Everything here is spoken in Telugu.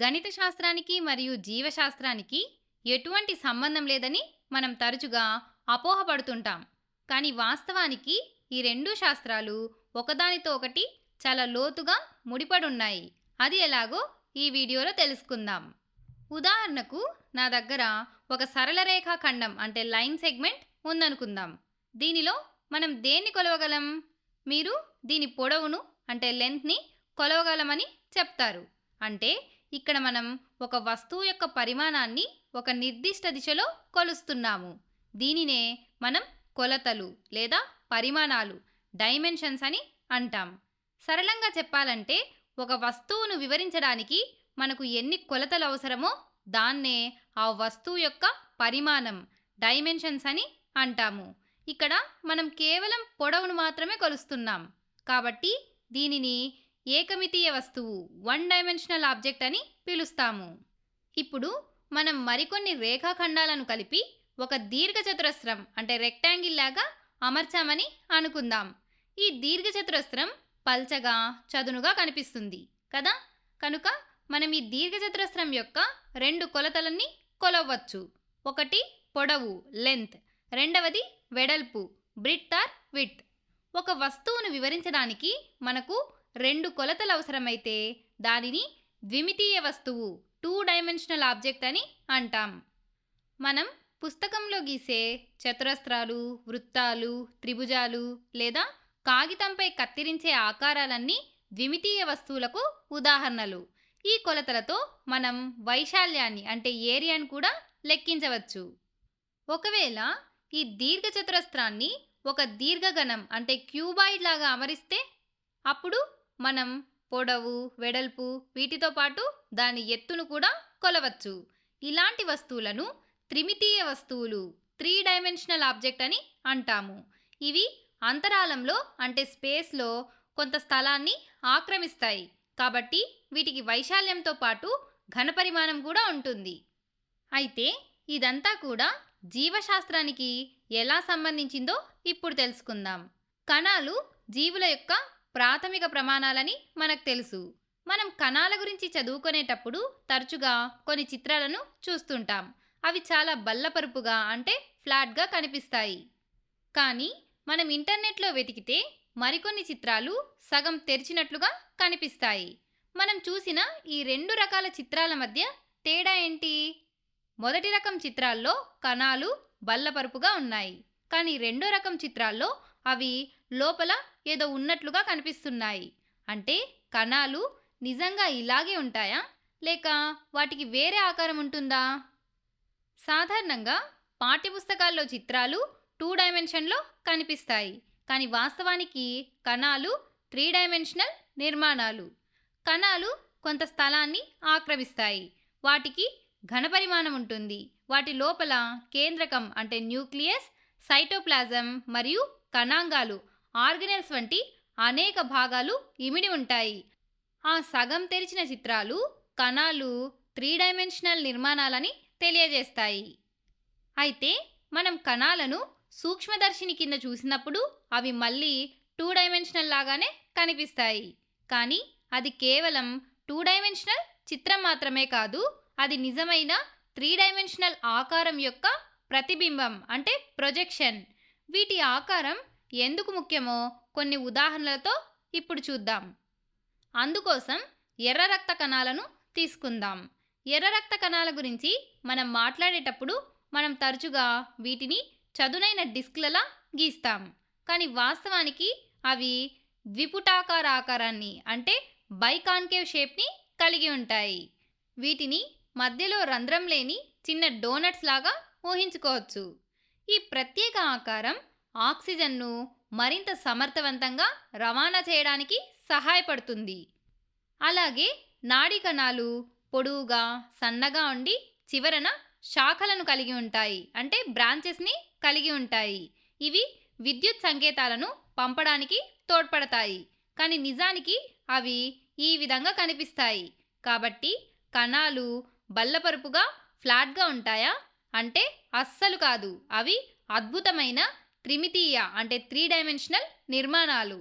గణిత శాస్త్రానికి మరియు జీవశాస్త్రానికి ఎటువంటి సంబంధం లేదని మనం తరచుగా అపోహపడుతుంటాం. కానీ వాస్తవానికి ఈ రెండు శాస్త్రాలు ఒకదానితో ఒకటి చాలా లోతుగా ముడిపడున్నాయి. అది ఎలాగో ఈ వీడియోలో తెలుసుకుందాం. ఉదాహరణకు నా దగ్గర ఒక సరళ రేఖా ఖండం అంటే లైన్ సెగ్మెంట్ ఉందనుకుందాం. దీనిలో మనం దేన్ని కొలవగలం? మీరు దీని పొడవును అంటే లెంత్ని కొలవగలమని చెప్తారు. అంటే ఇక్కడ మనం ఒక వస్తువు యొక్క పరిమాణాన్ని ఒక నిర్దిష్ట దిశలో కొలుస్తున్నాము. దీనినే మనం కొలతలు లేదా పరిమాణాలు డైమెన్షన్స్ అని అంటాం. సరళంగా చెప్పాలంటే ఒక వస్తువును వివరించడానికి మనకు ఎన్ని కొలతలు అవసరమో దాన్నే ఆ వస్తువు యొక్క పరిమాణం డైమెన్షన్స్ అని అంటాము. ఇక్కడ మనం కేవలం పొడవును మాత్రమే కొలుస్తున్నాం. కాబట్టి దీనిని ఏకమితీయ వస్తువు వన్ డైమెన్షనల్ ఆబ్జెక్ట్ అని పిలుస్తాము. ఇప్పుడు మనం మరికొన్ని రేఖాఖండాలను కలిపి ఒక దీర్ఘచతురస్రం అంటే రెక్టాంగిల్ లాగా అమర్చామని అనుకుందాం. ఈ దీర్ఘచతురస్రం పల్చగా చదునుగా కనిపిస్తుంది కదా. కనుక మనం ఈ దీర్ఘచతురస్రం యొక్క రెండు కొలతలన్నీ కొలవచ్చు. ఒకటి పొడవు లెంత్, రెండవది వెడల్పు బ్రిడ్త్ ఆర్ విడ్త్. ఒక వస్తువును వివరించడానికి మనకు రెండు కొలతలు అవసరమైతే దానిని ద్విమితీయ వస్తువు టూ డైమెన్షనల్ ఆబ్జెక్ట్ అని అంటాం. మనం పుస్తకంలో గీసే చతురస్రాలు, వృత్తాలు, త్రిభుజాలు లేదా కాగితంపై కత్తిరించే ఆకారాలన్నీ ద్విమితీయ వస్తువులకు ఉదాహరణలు. ఈ కొలతలతో మనం వైశాల్యాన్ని అంటే ఏరియాను కూడా లెక్కించవచ్చు. ఒకవేళ ఈ దీర్ఘచతురస్రాన్ని ఒక దీర్ఘగణం అంటే క్యూబాయిడ్ లాగా అమరిస్తే అప్పుడు మనం పొడవు, వెడల్పు వీటితో పాటు దాని ఎత్తును కూడా కొలవచ్చు. ఇలాంటి వస్తువులను త్రిమితీయ వస్తువులు త్రీ డైమెన్షనల్ ఆబ్జెక్ట్ అని అంటాము. ఇవి అంతరాళంలో అంటే స్పేస్లో కొంత స్థలాన్ని ఆక్రమిస్తాయి. కాబట్టి వీటికి వైశాల్యంతో పాటు ఘనపరిమాణం కూడా ఉంటుంది. అయితే ఇదంతా కూడా జీవశాస్త్రానికి ఎలా సంబంధించిందో ఇప్పుడు తెలుసుకుందాం. కణాలు జీవుల యొక్క ప్రాథమిక ప్రమాణాలని మనకు తెలుసు. మనం కణాల గురించి చదువుకునేటప్పుడు తరచుగా కొన్ని చిత్రాలను చూస్తుంటాం. అవి చాలా బల్లపరుపుగా అంటే ఫ్లాట్గా కనిపిస్తాయి. కానీ మనం ఇంటర్నెట్లో వెతికితే మరికొన్ని చిత్రాలు సగం తెరిచినట్లుగా కనిపిస్తాయి. మనం చూసిన ఈ రెండు రకాల చిత్రాల మధ్య తేడా ఏంటి? మొదటి రకం చిత్రాల్లో కణాలు బల్లపరుపుగా ఉన్నాయి. కానీ రెండో రకం చిత్రాల్లో అవి లోపల ఏదో ఉన్నట్లుగా కనిపిస్తున్నాయి. అంటే కణాలు నిజంగా ఇలాగే ఉంటాయా లేక వాటికి వేరే ఆకారం ఉంటుందా? సాధారణంగా పాఠ్యపుస్తకాల్లో చిత్రాలు టూ డైమెన్షన్లో కనిపిస్తాయి. కానీ వాస్తవానికి కణాలు త్రీ డైమెన్షనల్ నిర్మాణాలు. కణాలు కొంత స్థలాన్ని ఆక్రమిస్తాయి. వాటికి ఘనపరిమాణం ఉంటుంది. వాటి లోపల కేంద్రకం అంటే న్యూక్లియస్, సైటోప్లాజం మరియు కణాంగాలు ఆర్గనెల్స్ వంటి అనేక భాగాలు ఇమిడి ఉంటాయి. ఆ సగం తెరిచిన చిత్రాలు కణాలు త్రీ డైమెన్షనల్ నిర్మాణాలని తెలియజేస్తాయి. అయితే మనం కణాలను సూక్ష్మదర్శిని కింద చూసినప్పుడు అవి మళ్ళీ టూ డైమెన్షనల్ లాగానే కనిపిస్తాయి. కానీ అది కేవలం టూ డైమెన్షనల్ చిత్రం మాత్రమే కాదు, అది నిజమైన త్రీ డైమెన్షనల్ ఆకారం యొక్క ప్రతిబింబం అంటే ప్రొజెక్షన్. వీటి ఆకారం ఎందుకు ముఖ్యమో కొన్ని ఉదాహరణలతో ఇప్పుడు చూద్దాం. అందుకోసం ఎర్ర రక్త కణాలను తీసుకుందాం. ఎర్ర రక్త కణాల గురించి మనం మాట్లాడేటప్పుడు మనం తరచుగా వీటిని చదునైన డిస్క్లలా గీస్తాం. కానీ వాస్తవానికి అవి ద్విపుటాకార ఆకారాన్ని అంటే బైకాన్కేవ్ షేప్ని కలిగి ఉంటాయి. వీటిని మధ్యలో రంధ్రం లేని చిన్న డోనట్స్ లాగా ఊహించుకోవచ్చు. ఈ ప్రత్యేక ఆకారం ఆక్సిజన్ను మరింత సమర్థవంతంగా రవాణా చేయడానికి సహాయపడుతుంది. అలాగే నాడీ కణాలు పొడవుగా సన్నగా ఉండి చివరన శాఖలను కలిగి ఉంటాయి అంటే బ్రాంచెస్ని కలిగి ఉంటాయి. ఇవి విద్యుత్ సంకేతాలను పంపడానికి తోడ్పడతాయి. కానీ నిజానికి అవి ఈ విధంగా కనిపిస్తాయి. కాబట్టి కణాలు బల్లపరుపుగా ఫ్లాట్గా ఉంటాయా అంటే అస్సలు కాదు. అవి అద్భుతమైన త్రిమితీయ అంటే త్రీ డైమెన్షనల్ నిర్మాణాలు.